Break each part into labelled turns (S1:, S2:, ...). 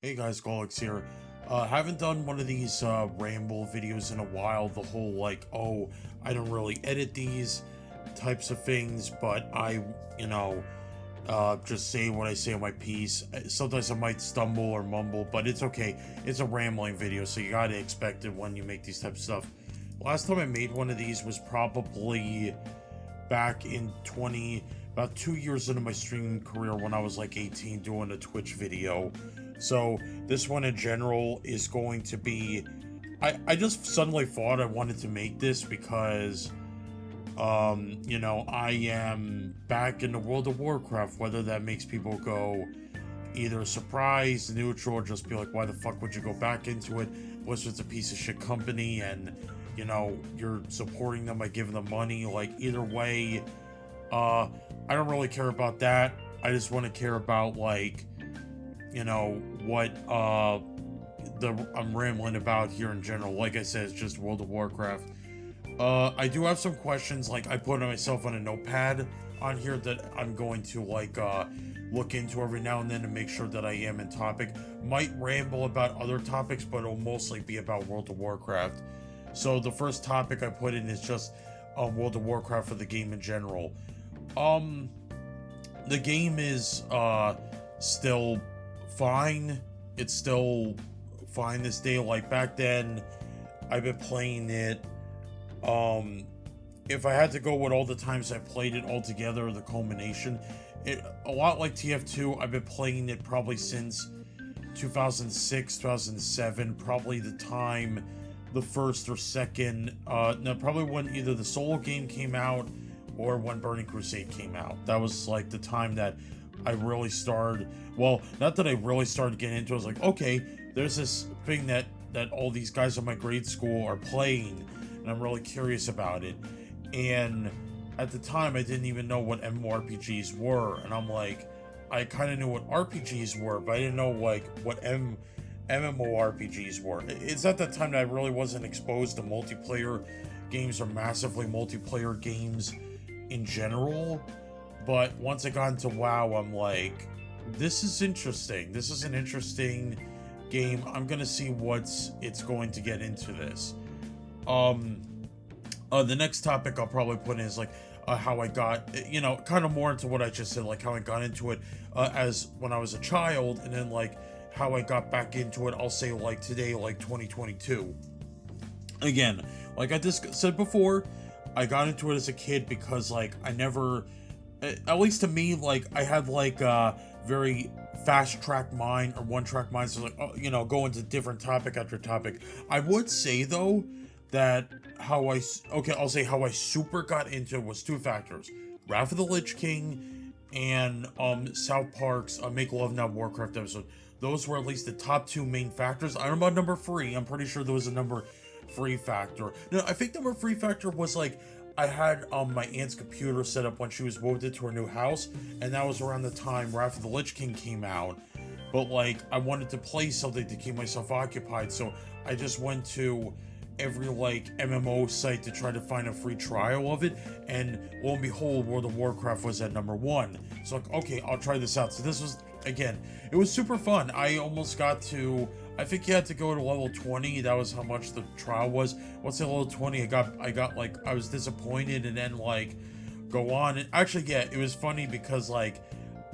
S1: Hey guys, Claylex here. Haven't done one of these ramble videos in a while. The whole like, oh, I don't really edit these types of things, but just say what I say on my piece. Sometimes I might stumble or mumble, but it's okay. It's a rambling video, so you gotta expect it when you make these types of stuff. Last time I made one of these was probably back in about 2 years into my streaming career when I was like 18 doing a Twitch video. So this one in general is going to be, I just suddenly thought I wanted to make this because, I am back in the world of Warcraft, whether that makes people go either surprised, neutral, or just be like, why the fuck would you go back into it? Blizzard's a piece of shit company and, you're supporting them by giving them money. Like, either way, I don't really care about that. I just want to care about, like, what I'm rambling about here in general. Like I said, it's just World of Warcraft. I do have some questions, like I put myself on a notepad on here that I'm going to look into every now and then to make sure that I am in topic. Might ramble about other topics, but it'll mostly be about World of Warcraft. So the first topic I put in is just World of Warcraft for the game in general. The game is still fine. It's still fine this day. Like back then, I've been playing it. If I had to go with all the times I played it all together, the culmination, a lot like TF2, I've been playing it probably since 2006, 2007, probably the time the first or second, no, probably when either the solo game came out or when Burning Crusade came out. That was like the time that I really started, well, not that I really started getting into it. I was like, okay, there's this thing that all these guys in my grade school are playing, and I'm really curious about it. And at the time, I didn't even know what MMORPGs were, and I'm like, I kind of knew what RPGs were, but I didn't know, like, what MMORPGs were. It's at that time that I really wasn't exposed to multiplayer games or massively multiplayer games in general. But once I got into WoW, I'm like, this is interesting. This is an interesting game. I'm gonna see it's going to get into this. The next topic I'll probably put in is like how I got, kind of more into what I just said, like how I got into it as when I was a child, and then like how I got back into it. I'll say like today, like 2022. Again, like I just said before, I got into it as a kid because like I never, at least to me, like I had like a very fast track mind or one track mind, so like, go into different topic after topic. I would say though that I'll say how I super got into it was two factors: Wrath of the Lich King and South Park's Make Love Not Warcraft episode. Those were at least the top two main factors. I don't know about number three. I'm pretty sure there was a number three factor. No, I think number three factor was like I had my aunt's computer set up when she was moved into her new house, and that was around the time Wrath of the Lich King came out. But like I wanted to play something to keep myself occupied, so I just went to every like MMO site to try to find a free trial of it, and lo and behold, World of Warcraft was at number one. So like, okay, I'll try this out. So this was, again, it was super fun. I almost got to, I think you had to go to level 20. That was how much the trial was. Once at level 20, I got like, I was disappointed, and then like go on. And actually, yeah, it was funny because like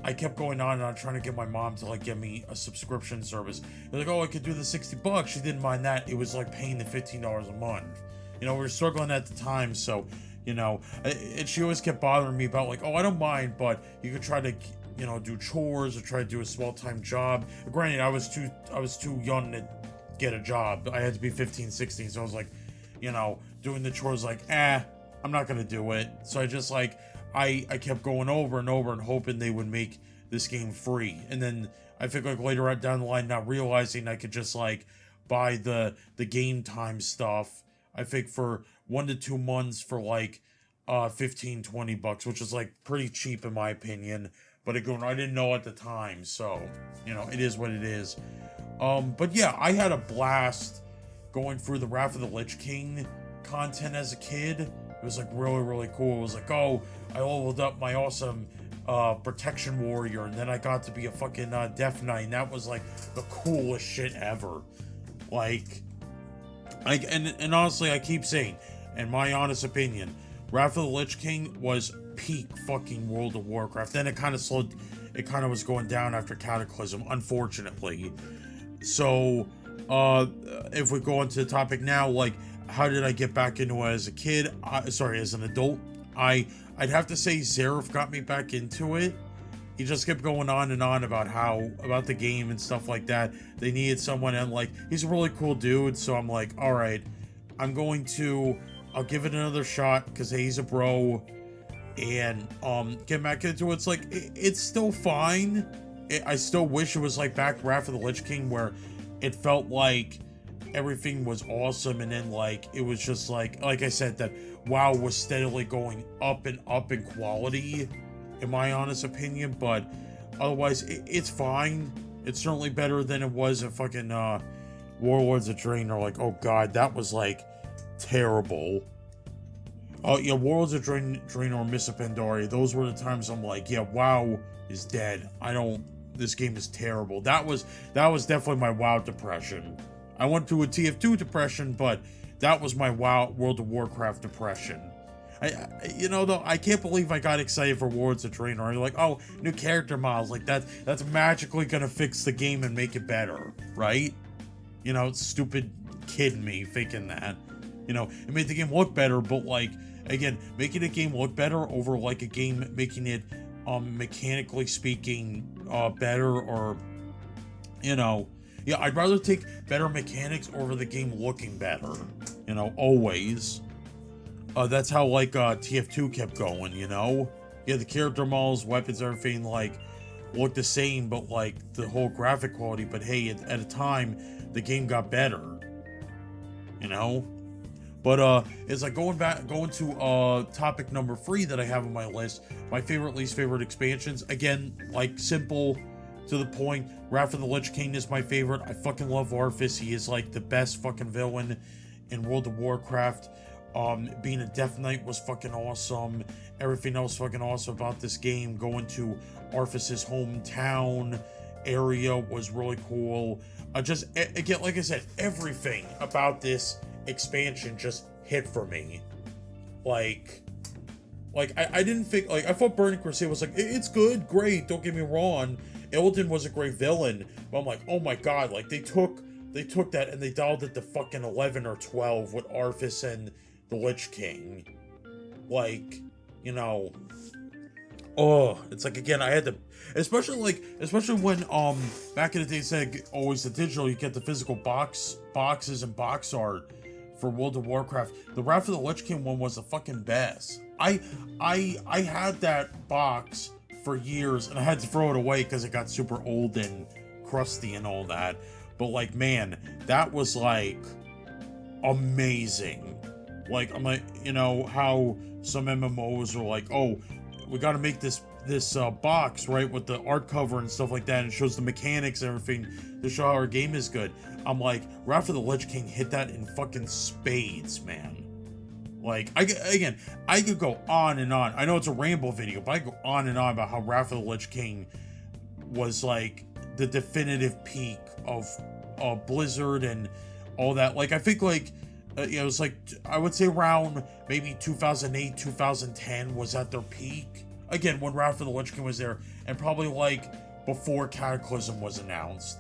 S1: I kept going on and on trying to get my mom to like get me a subscription service. They're like, oh, I could do the $60. She didn't mind that. It was like paying the $15 a month. We were struggling at the time, so and she always kept bothering me about like, oh, I don't mind, but you could try to do chores or try to do a small time job. Granted, I was too young to get a job. I had to be 15, 16, so I was like, doing the chores like, I'm not gonna do it. So I just like I kept going over and over and hoping they would make this game free. And then I think like later on down the line, not realizing I could just like buy the game time stuff, I think for 1 to 2 months for like $15-20, which is like pretty cheap in my opinion. But again, I didn't know at the time, so it is what it is. But yeah, I had a blast going through the Wrath of the Lich King content as a kid. It was like really, really cool. It was like, oh, I leveled up my awesome protection warrior, and then I got to be a fucking death knight, and that was like the coolest shit ever. Like, and honestly, I keep saying, in my honest opinion, Wrath of the Lich King was peak fucking World of Warcraft. Then it kind of slowed, it kind of was going down after Cataclysm, unfortunately. So, if we go into the topic now, like, how did I get back into it as a kid? Sorry, as an adult? I'd have to say Zerrift got me back into it. He just kept going on and on about about the game and stuff like that. They needed someone, and like, he's a really cool dude, so I'm like, alright, I'll give it another shot, because hey, he's a bro, and get back into it. It's like, it's still fine. I still wish it was like back Wrath of the Lich King, where it felt like everything was awesome, and then like, it was just like I said, that WoW was steadily going up and up in quality, in my honest opinion. But otherwise, it's fine. It's certainly better than it was in fucking Warlords of Draenor. Like, oh god, that was like terrible. Oh yeah, Warlords of Draenor, Miss Panduro, those were the times I'm like, yeah, WoW is dead. This game is terrible. That was definitely my WoW depression. I went through a TF2 depression, but that was my WoW World of Warcraft depression. I can't believe I got excited for Warlords of Draenor. You're like, oh, new character models, like that's magically gonna fix the game and make it better, right? Stupid kid me thinking that. It made the game look better, but like, again, making a game look better over like a game making it mechanically speaking better, or yeah, I'd rather take better mechanics over the game looking better, always. That's how like TF2 kept going, yeah, the character models, weapons, everything like looked the same, but like the whole graphic quality. But hey, at a time the game got better, But it's like going to topic number 3 that I have on my list. My favorite, least favorite expansions. Again, like, simple, to the point. Wrath of the Lich King is my favorite. I fucking love Arthas. He is like the best fucking villain in World of Warcraft. Being a Death Knight was fucking awesome. Everything else fucking awesome about this game. Going to Arthas's hometown area was really cool. Again, like I said, everything about this expansion just hit for me. Like I didn't think, like, I thought Burning Crusade was like, it's good, great, don't get me wrong. Illidan was a great villain, but I'm like, oh my god, like, they took that and they dialed it to fucking 11 or 12 with Arthas and the Lich King. Like, it's like, again, I had to, especially when back in the day, said always the digital, you get the physical boxes and box art for World of Warcraft. The Wrath of the Lich King one was the fucking best. I had that box for years, and I had to throw it away because it got super old and crusty and all that. But like, man, that was like amazing. Like, I'm like, how some MMOs are like, oh, we got to make this box, right, with the art cover and stuff like that, and it shows the mechanics and everything to show how our game is good. I'm like, Wrath of the Lich King hit that in fucking spades, man. Like, I could go on and on. I know it's a Ramble video, but I go on and on about how Wrath of the Lich King was like the definitive peak of Blizzard and all that. Like, I think like, it was like, I would say around maybe 2008, 2010 was at their peak. Again, when Wrath of the Lich King was there, and probably like before Cataclysm was announced.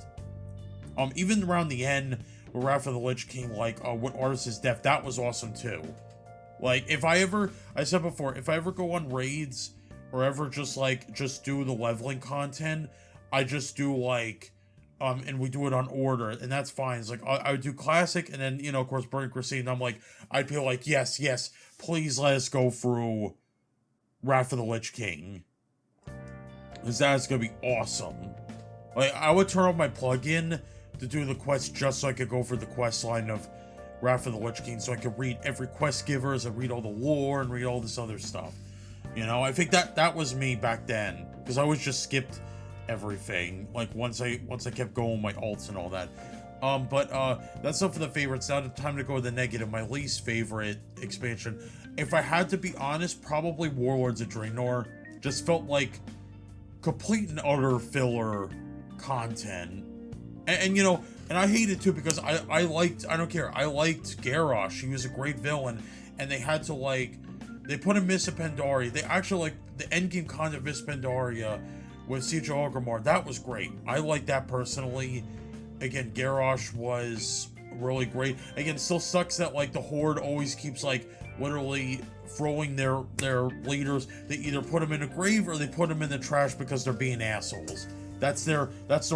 S1: Even around the end, with Wrath of the Lich King, like, with Arthas' death, that was awesome too. Like, I said before, if I ever go on raids, or ever just do the leveling content, I just do like, and we do it on order, and that's fine. It's like, I would do Classic, and then, of course, Burning Crusade, and I'm like, I'd be like, yes, please let us go through Wrath of the Lich King. Because that's gonna be awesome. Like, I would turn on my plugin to do the quest just so I could go for the quest line of Wrath of the Lich King, so I could read every quest giver, and read all the lore, and read all this other stuff. I think that was me back then, because I always just skipped everything, like, once I kept going my alts and all that. But that's enough for the favorites. Now time to go to the negative. My least favorite expansion, if I had to be honest, probably Warlords of Draenor. Just felt like complete and utter filler content. And you know, and I hate it too, because I liked Garrosh. He was a great villain, and they had to, like, they put in Miss Pandaria. They actually, like, the endgame content of Miss Pandaria with Siege of Orgrimmar, that was great. I like that personally. Again, Garrosh was really great. Again, it still sucks that, like, the Horde always keeps, like, literally throwing their leaders. They either put them in a grave or they put them in the trash because they're being assholes. That's their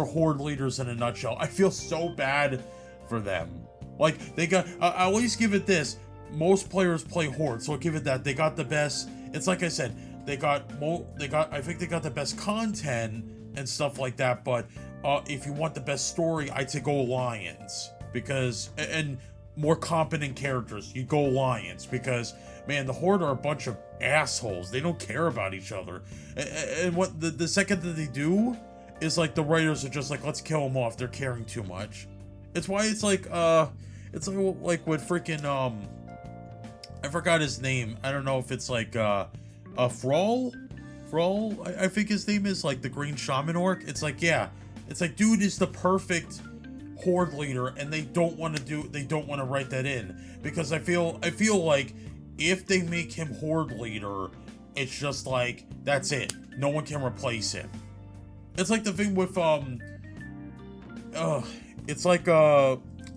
S1: Horde leaders in a nutshell. I feel so bad for them. Like, they got, I at least give it this. Most players play Horde, so I'll give it that. They got the best, it's like I said, I think they got the best content and stuff like that, but if you want the best story, I'd say go Alliance. Because, and more competent characters, you go Alliance, because, man, the Horde are a bunch of assholes. They don't care about each other. And what the second that they do is, like, the writers are just like, let's kill them off. They're caring too much. It's why it's like with freaking, I forgot his name. I don't know if it's like, Thrall, I think his name is, like, the Green Shaman Orc. It's like, yeah, it's like, dude is the perfect Horde leader, and they don't want to write that in, because I feel like if they make him Horde leader, it's just like, that's it. No one can replace him. It's like the thing with it's like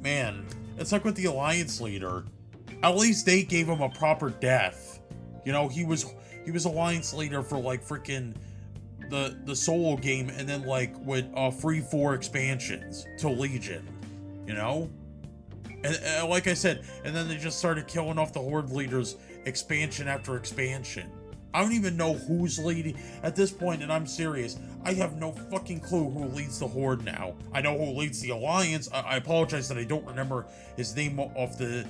S1: man, it's like with the Alliance leader. At least they gave him a proper death. You know, he was Alliance leader for, like, freaking the solo game, and then, like, with free 4 expansions to Legion, you know? And like I said, and then they just started killing off the Horde leaders expansion after expansion. I don't even know who's leading at this point, and I'm serious. I have no fucking clue who leads the Horde now. I know who leads the Alliance. I apologize that I don't remember his name off the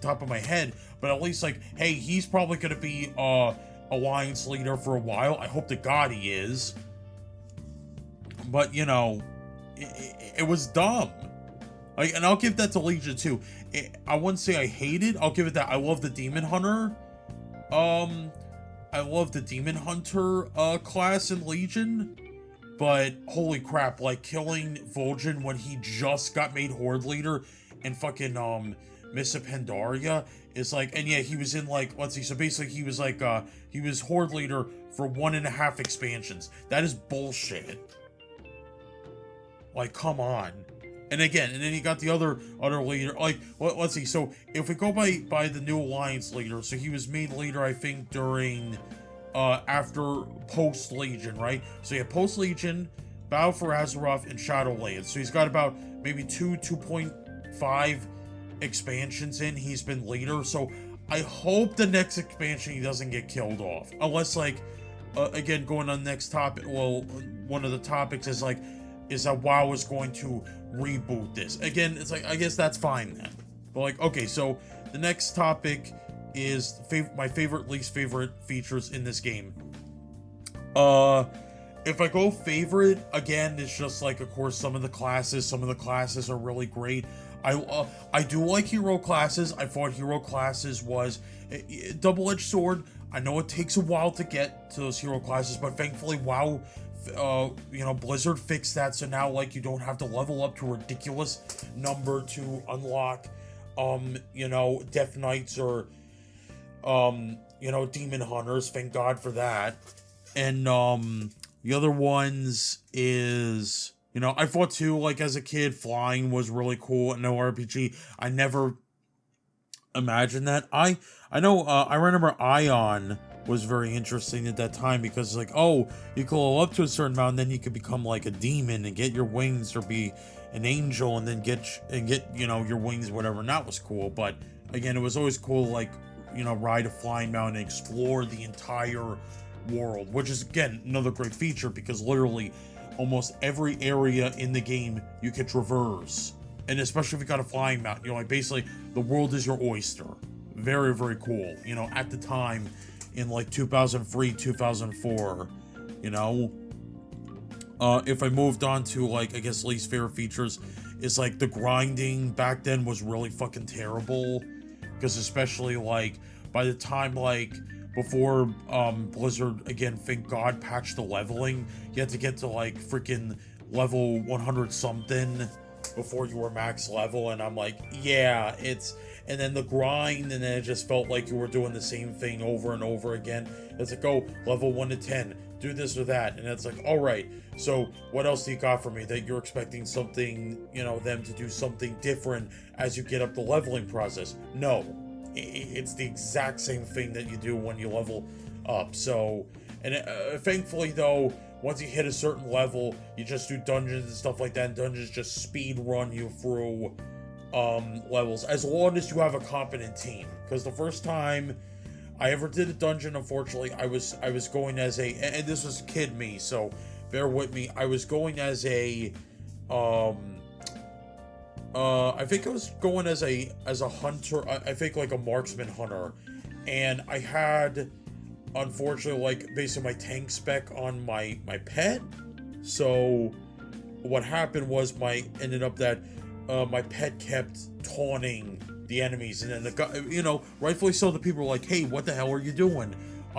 S1: top of my head, but at least, like, hey, he's probably gonna be Alliance leader for a while. I hope to God he is. But, you know, it was dumb. Like, and I'll give that to Legion too. I wouldn't say I hate it. I'll give it that. I love the Demon Hunter. I love the Demon Hunter class in Legion. But holy crap, like, killing Vol'jin when he just got made Horde leader and fucking Miss Pandaria is like, and yeah, he was in, like, let's see, so basically he was like, he was Horde leader for 1.5 expansions. That is bullshit. Like, come on. And again, and then you got the other leader, like, well, let's see, so if we go by the new Alliance leader, so he was made leader, I think, during, after post-Legion, right? So yeah, post-Legion, Battle for Azeroth, and Shadowlands. So he's got about maybe 2.5 expansions in, he's been leader. So I hope the next expansion he doesn't get killed off. Unless, like, again, going on the next topic, well, one of the topics is, like, is that WoW is going to reboot this. Again, it's like, I guess that's fine then. But, like, okay, so the next topic is my favorite, least favorite features in this game. If I go favorite, again, it's just, like, of course, some of the classes are really great. I do like hero classes. I thought hero classes was a double-edged sword. I know it takes a while to get to those hero classes, but thankfully WoW, you know, Blizzard fixed that, so now, like, you don't have to level up to a ridiculous number to unlock, you know, Death Knights or, you know, Demon Hunters. Thank God for that. And, the other ones is, you know, I thought too, like, as a kid, flying was really cool in no RPG. I never imagined that. I know, I remember Ion was very interesting at that time, because, like, oh, you can level up to a certain amount, and then you could become, like, a demon and get your wings, or be an angel and then get, you know, your wings, whatever, and that was cool. But again, it was always cool, like, you know, ride a flying mount and explore the entire world, which is, again, another great feature, because literally almost every area in the game you can traverse, and especially if you got a flying mount, you know, like, basically the world is your oyster. Very, very cool, you know, at the time in, like, 2003, 2004, you know. If I moved on to, like, I guess least favorite features, is, like, the grinding back then was really fucking terrible, because especially, like, by the time, like, before Blizzard, again, thank God, patched the leveling. You had to get to like freaking level 100 something before you were max level, and I'm like, yeah, and then the grind, and then it just felt like you were doing the same thing over and over again. It's like, oh, level 1 to 10, do this or that, and it's like, all right, so what else do you got for me? That you're expecting something, you know, them to do something different as you get up the leveling process? No, it's the exact same thing that you do when you level up. So, and thankfully though, once you hit a certain level, you just do dungeons and stuff like that, and dungeons just speed run you through levels, as long as you have a competent team. Because the first time I ever did a dungeon, unfortunately, I was going as a, and this was kid me, so bear with me, I was going as a I think I was going as a hunter, I think like a marksman hunter, and I had, unfortunately, like basically my tank spec on my pet. So what happened was ended up that my pet kept taunting the enemies, and then the guy, you know, rightfully so, the people were like, hey, what the hell are you doing?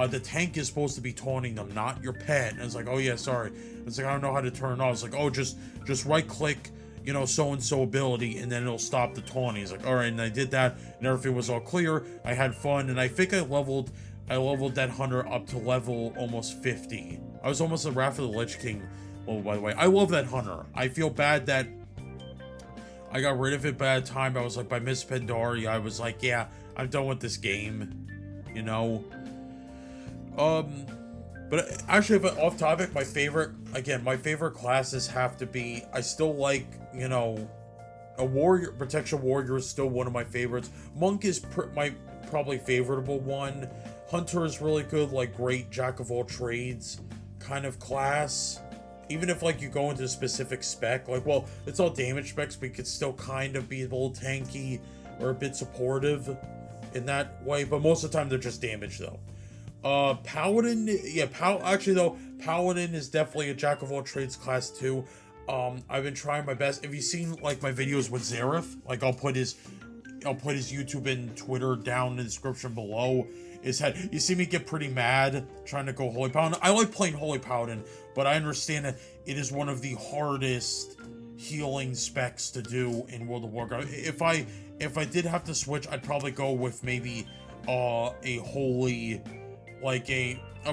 S1: The tank is supposed to be taunting them, not your pet. And it's like, oh yeah, sorry. It's like, I don't know how to turn it off. It's like, oh, just right click, you know, so-and-so ability, and then it'll stop the taunting. He's like, all right, and I did that, and everything was all clear. I had fun, and I think I leveled that hunter up to level almost 50. I was almost a Wrath of the Lich King. Oh, by the way, I love that hunter. I feel bad that I got rid of it by the time. I was like, by Miss Pandaria, I was like, yeah, I'm done with this game, you know. But actually, if off topic, my favorite classes have to be, I still like, you know, a warrior, protection warrior is still one of my favorites. Monk is my probably favorable one. Hunter is really good, like great jack of all trades kind of class. Even if like you go into a specific spec, like, well, it's all damage specs, but you could still kind of be a little tanky or a bit supportive in that way. But most of the time they're just damage though. Paladin, yeah, Paladin is definitely a jack of all trades class too. I've been trying my best. Have you seen like my videos with Zerrift? Like I'll put his YouTube and Twitter down in the description below. You see me get pretty mad trying to go Holy Paladin. I like playing Holy Paladin, but I understand that it is one of the hardest healing specs to do in World of Warcraft. If I did have to switch, I'd probably go with maybe a holy, like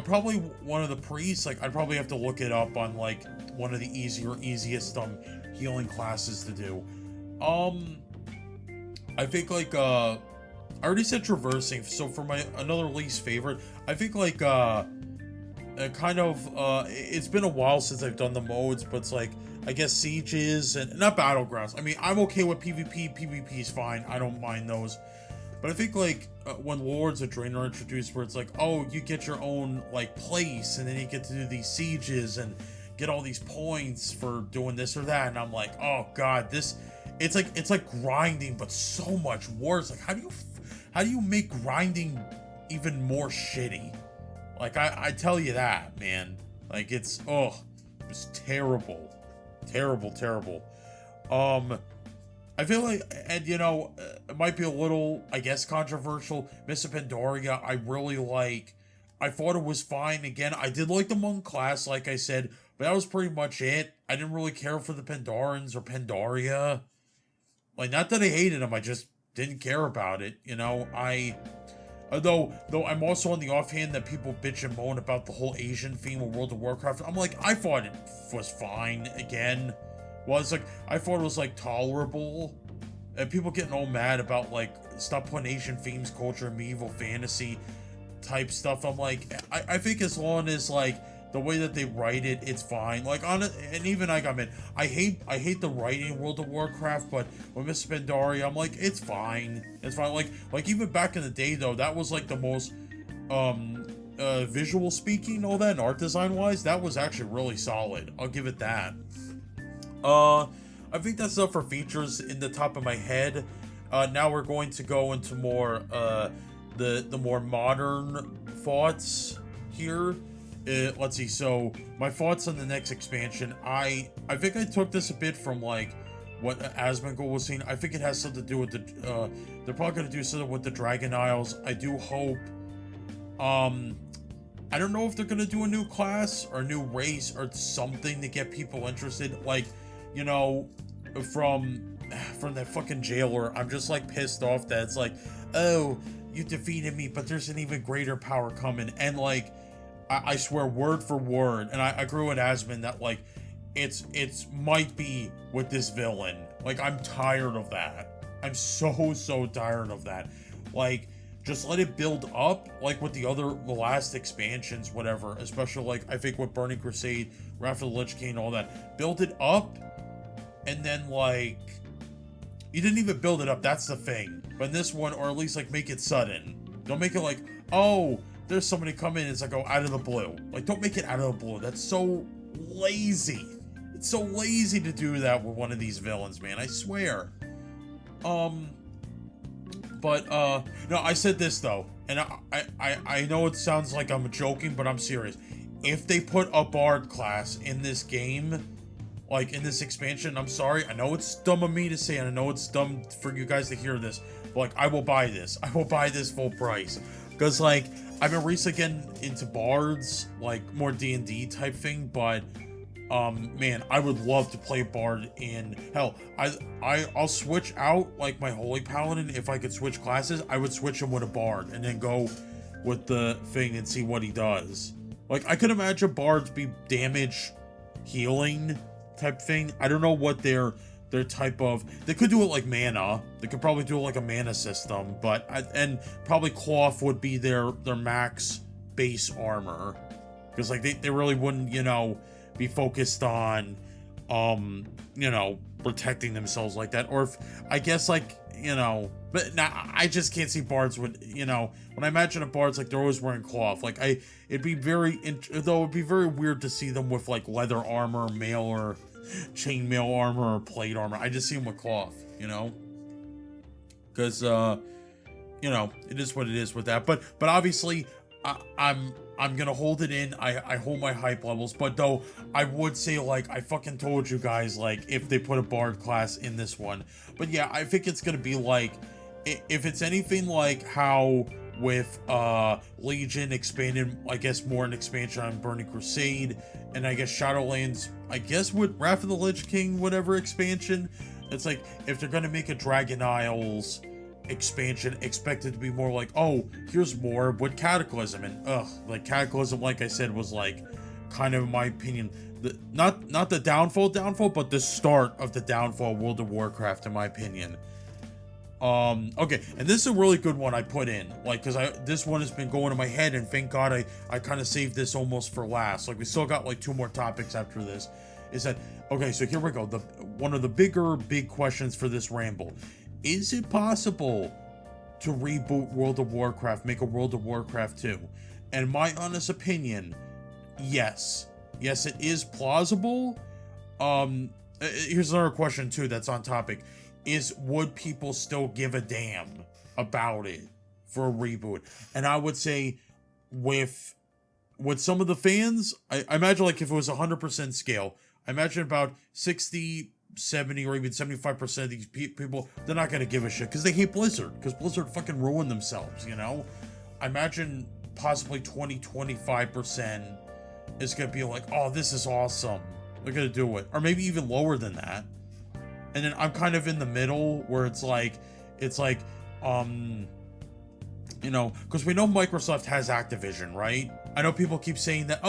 S1: probably one of the priests. Like I'd probably have to look it up on like one of the easiest healing classes to do. I think like I already said traversing, so for my another least favorite, I think like it's been a while since I've done the modes, but it's like, I guess sieges and not battlegrounds. I mean, I'm okay with PvP is fine, I don't mind those. But I think like when Warlords of Draenor introduced, where it's like, oh, you get your own like place, and then you get to do these sieges and get all these points for doing this or that, and I'm like, oh god, it's like grinding, but so much worse. Like, how do you make grinding even more shitty? Like, I tell you that, man. Like, it's terrible. Terrible. I feel like, and you know, it might be a little, I guess, controversial. Miss Pandaria, I really like. I thought it was fine. Again, I did like the monk class, like I said, but that was pretty much it. I didn't really care for the Pandarans or Pandaria. Like, not that I hated them, I just didn't care about it, you know. Though I'm also on the offhand that people bitch and moan about the whole Asian theme of World of Warcraft. I'm like, I thought it was fine. Again, well, it's like, I thought it was like tolerable. And people getting all mad about like, stop putting Asian themes, culture, medieval fantasy type stuff. I'm like, I think as long as like the way that they write it, it's fine. Like on it, and even I mean, I hate the writing in World of Warcraft, but with Miss Pandaria, I'm like, it's fine. It's fine. Like even back in the day though, that was like the most visual speaking, all that, and art design wise, that was actually really solid. I'll give it that. I think that's enough for features in the top of my head. Now we're going to go into more the more modern thoughts here. Let's see, so my thoughts on the next expansion. I think I took this a bit from like what Asmongold was saying. I think it has something to do with the they're probably going to do something with the Dragon Isles. I do hope I don't know if they're gonna do a new class or a new race or something to get people interested. Like, you know, from that fucking jailer, I'm just like pissed off that it's like, oh, you defeated me, but there's an even greater power coming. And like, I swear word for word, and I agree with Asmund that like, it's might be with this villain. Like, I'm tired of that. I'm so tired of that. Like, just let it build up, like with the last expansions, whatever. Especially like, I think with Burning Crusade, Wrath of the Lich King, all that. Build it up, and then like, you didn't even build it up, that's the thing. But in this one, or at least like make it sudden. Don't make it like, oh, there's somebody coming, it's like, oh, out of the blue. Like, don't make it out of the blue. That's so lazy. It's so lazy to do that with one of these villains, man, I swear. No, I said this though, and I know it sounds like I'm joking, but I'm serious. If they put a Bard class in this game, like in this expansion, I'm sorry, I know it's dumb of me to say, and I know it's dumb for you guys to hear this, but like, I will buy this. I will buy this full price. Because like, I've been recently getting into Bards, like more D&D type thing, but man, I would love to play Bard in, hell, I'll switch out like my Holy Paladin. If I could switch classes, I would switch him with a Bard and then go with the thing and see what he does. Like, I could imagine Bards be damage healing type thing. I don't know what their type of, they could do it like mana. They could probably do it like a mana system, but and probably cloth would be their max base armor, because like they really wouldn't, you know, be focused on you know, protecting themselves like that. Or if, I guess, like, you know, but now I just can't see Bards with, you know, when I imagine a Bard's like, they're always wearing cloth. Like, it'd be very weird to see them with like leather armor, mail or chainmail armor or plate armor. I just see them with cloth, you know, because you know, it is what it is with that. But obviously, I'm gonna hold it in. I hold my hype levels, but though I would say, like, I fucking told you guys, like, if they put a Bard class in this one. But yeah, I think it's gonna be like, if it's anything like how with Legion expanded, I guess more an expansion on Burning Crusade, and I guess Shadowlands, I guess with Wrath of the Lich King, whatever expansion, it's like, if they're gonna make a Dragon Isles expansion, expected to be more like, oh, here's more with Cataclysm, and like Cataclysm, like I said, was like kind of, in my opinion, not the downfall, but the start of the downfall of World of Warcraft, in my opinion. Okay, and this is a really good one I put in, like, because this one has been going in my head, and thank God I kind of saved this almost for last. Like, we still got like 2 more topics after this. Is that, okay, so here we go. One of the big questions for this ramble. Is it possible to reboot World of Warcraft, make a World of Warcraft 2? And my honest opinion, yes. Yes, it is plausible. Here's another question too that's on topic. Would people still give a damn about it for a reboot? And I would say with some of the fans, I imagine, like, if it was 100% scale, I imagine about 60, 70, or even 75% of these people, they're not going to give a shit because they hate Blizzard, because Blizzard fucking ruined themselves, you know? I imagine possibly 20-25% is going to be like, oh, this is awesome, they're going to do it. Or maybe even lower than that. And then I'm kind of in the middle, where it's like, you know, because we know Microsoft has Activision, right? I know people keep saying that,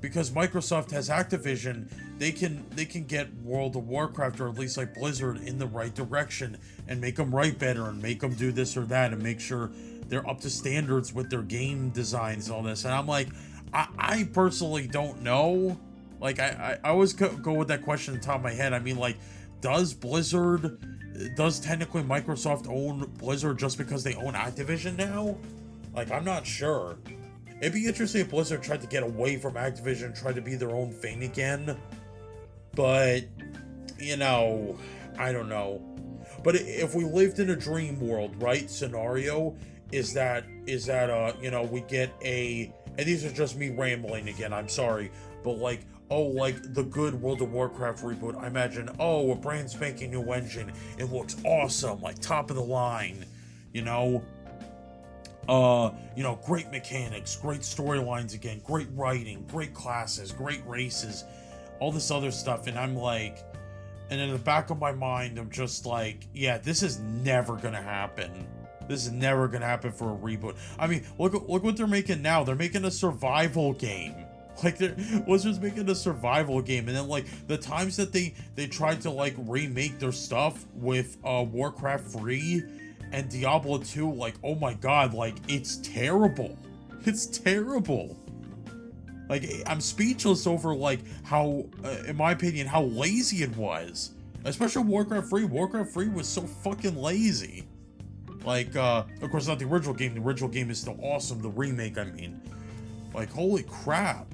S1: because Microsoft has Activision, they can get World of Warcraft, or at least like Blizzard, in the right direction and make them write better and make them do this or that and make sure they're up to standards with their game designs and all this. And I'm like, I personally don't know. Like, I always go with that question on the top of my head. I mean, like, does technically Microsoft own Blizzard just because they own Activision now? Like, I'm not sure. It'd be interesting if Blizzard tried to get away from Activision and tried to be their own thing again. But, you know, I don't know. But if we lived in a dream world, right, scenario, is that you know, we get and these are just me rambling again, I'm sorry, but like, oh, like the good World of Warcraft reboot, I imagine, oh, a brand spanking new engine, it looks awesome, like top of the line, you know? You know, great mechanics, great storylines again, great writing, great classes, great races, all this other stuff. And I'm like, and in the back of my mind, I'm just like, yeah, this is never gonna happen. This is never gonna happen for a reboot. I mean, look what they're making now. They're making a survival game. Like, Blizzard's making a survival game, and then like the times that they tried to like remake their stuff with Warcraft 3 and Diablo 2, like, oh my god, like, it's terrible. It's terrible. Like, I'm speechless over like how, in my opinion, how lazy it was. Especially Warcraft 3. Warcraft 3 was so fucking lazy. Like, of course, not the original game. The original game is still awesome. The remake, I mean. Like, holy crap.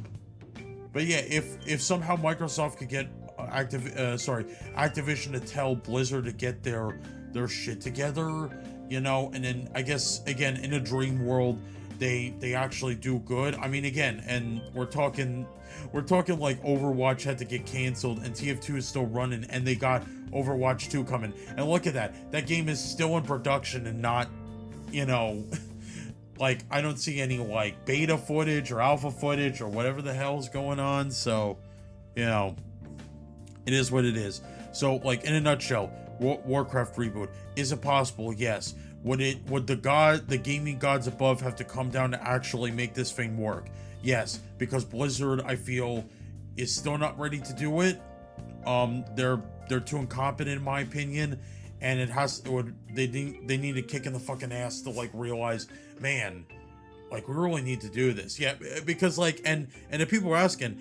S1: But yeah, if somehow Microsoft could get Activision to tell Blizzard to get their shit together, you know, and then I guess again in a dream world they actually do good. I mean, again, and we're talking like Overwatch had to get canceled and TF2 is still running and they got Overwatch 2 coming. And look at that. That game is still in production and not, you know, like, I don't see any, like, beta footage or alpha footage or whatever the hell's going on. So, you know, it is what it is. So, like, in a nutshell, Warcraft reboot. Is it possible? Yes. Would the gaming gods above have to come down to actually make this thing work? Yes. Because Blizzard, I feel, is still not ready to do it. They're too incompetent, in my opinion. And they need a kick in the fucking ass to like realize, man, like, we really need to do this. Yeah, because like, and if people are asking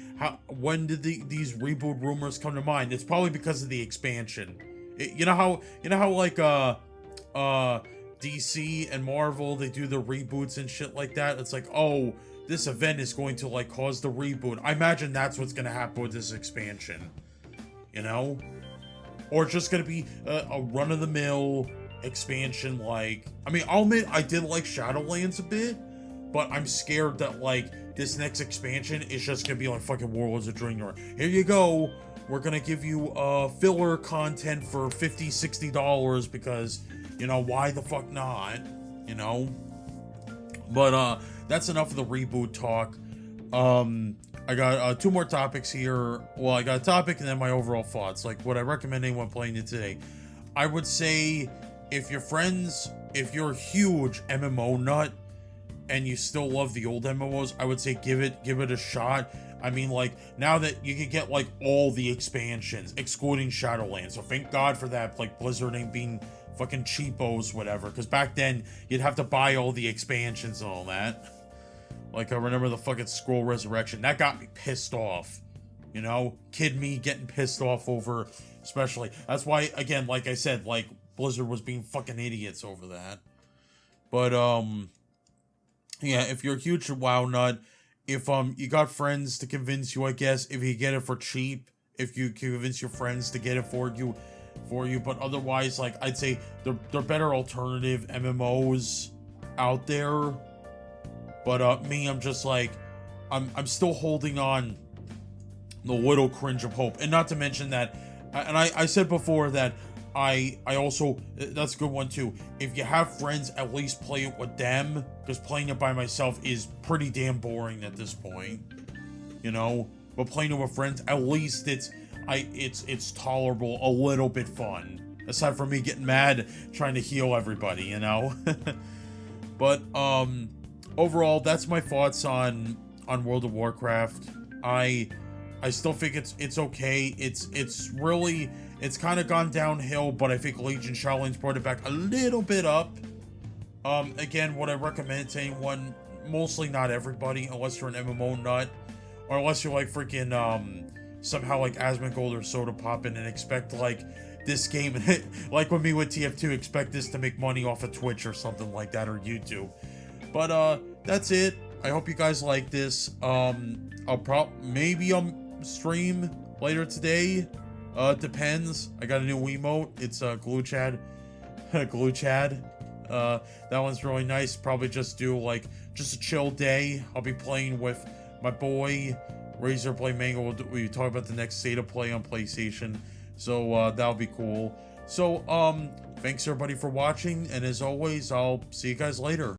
S1: when did these reboot rumors come to mind, it's probably because of the expansion. You know how like DC and Marvel, they do the reboots and shit like that. It's like, oh, this event is going to like cause the reboot. I imagine that's what's gonna happen with this expansion. You know? Or it's just gonna be a run-of-the-mill expansion. Like, I mean, I'll admit I did like Shadowlands a bit, but I'm scared that like this next expansion is just gonna be like fucking Warlords of Draenor. Here you go, we're gonna give you filler content for $50-$60 because, you know, why the fuck not, you know? But that's enough of the reboot talk. I got 2 more topics here. Well, I got a topic and then my overall thoughts. Like, would I recommend anyone playing it today? I would say if you're a huge MMO nut and you still love the old MMOs, I would say give it a shot. I mean, like, now that you can get like all the expansions, excluding Shadowlands. So thank God for that. Like, Blizzard ain't being fucking cheapos, whatever. Because back then you'd have to buy all the expansions and all that. Like, I remember the fucking Scroll Resurrection. That got me pissed off. You know? Kid me getting pissed off over, especially. That's why, again, like I said, like, Blizzard was being fucking idiots over that. But, yeah, if you're a huge WoW nut, if, you got friends to convince you, I guess, if you get it for cheap, if you convince your friends to get it for you, but otherwise, like, I'd say they're better alternative MMOs out there. But me, I'm just like, I'm still holding on the little cringe of hope. And not to mention that, and I said before that I also, that's a good one too. If you have friends, at least play it with them, because playing it by myself is pretty damn boring at this point, you know. But playing it with friends, at least it's tolerable, a little bit fun. Aside from me getting mad trying to heal everybody, you know. But overall, that's my thoughts on World of Warcraft. I still think it's okay. It's really, it's kind of gone downhill, but I think Legion Shadowlands brought it back a little bit up. Again, would I recommend to anyone? Mostly not everybody, unless you're an MMO nut, or unless you're like freaking somehow like Asmongold or Soda Poppin' and expect like this game, like with me with TF2, expect this to make money off of Twitch or something like that, or YouTube. But that's it. I hope you guys like this. Maybe I'll stream later today. Depends. I got a new Wiimote. It's Glue Chad. Glue Chad. That one's really nice. Probably just do like just a chill day. I'll be playing with my boy Razorblade Mango. We talk about the next state of play on PlayStation. So that'll be cool. So thanks everybody for watching, and as always, I'll see you guys later.